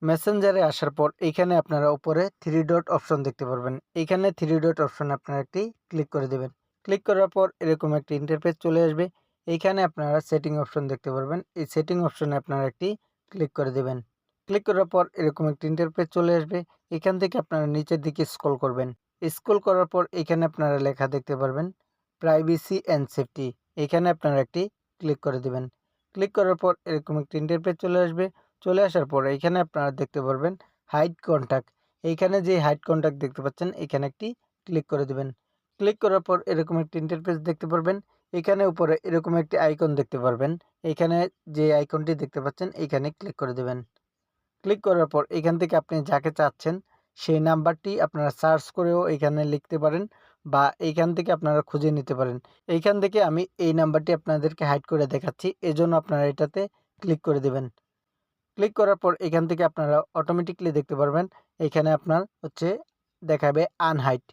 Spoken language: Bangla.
মেসেঞ্জারে আসার পর এইখানে আপনারা উপরে 3 ডট অপশন দেখতে পারবেন। এইখানে 3 ডট অপশনে আপনারা একটি ক্লিক করে দেবেন। ক্লিক করার পর এরকম একটি ইন্টারফেস চলে আসবে। এইখানে আপনারা সেটিং অপশন দেখতে পারবেন। এই সেটিং অপশনে আপনারা একটি ক্লিক করে দেবেন। ক্লিক করার পর এরকম একটি ইন্টারফেস চলে আসবে। এখান থেকে আপনারা নিচের দিকে স্ক্রল করবেন। স্ক্রল করার পর এখানে আপনারা লেখা দেখতে পারবেন প্রাইভেসি অ্যান্ড সেফটি। এখানে আপনারা একটি ক্লিক করে দেবেন। ক্লিক করার পর এরকম একটি ইন্টারফেস চলে আসবে। চলে আসার পর এখানে আপনারা দেখতে পারবেন হাইড কন্টাক্ট। এইখানে যে হাইড কন্টাক্ট দেখতে পাচ্ছেন এখানে একটি ক্লিক করে দেবেন। ক্লিক করার পর এরকম একটি ইন্টারফেস দেখতে পারবেন। এখানে উপরে এরকম একটি আইকন দেখতে পারবেন। এখানে যে আইকনটি দেখতে পাচ্ছেন এইখানে ক্লিক করে দেবেন। ক্লিক করার পর এখান থেকে আপনি যাকে চাচ্ছেন সেই নাম্বারটি আপনারা সার্চ করেও এখানে লিখতে পারেন বা এইখান থেকে আপনারা খুঁজে নিতে পারেন। এইখান থেকে আমি এই নাম্বারটি আপনাদেরকে হাইড করে দেখাচ্ছি, এজন্য আপনারা এটাতে ক্লিক করে দেবেন। ক্লিক করার পর এখান থেকে আপনারা অটোমেটিকলি দেখতে পারবেন এখানে আপনার দেখাবে আনহাইড।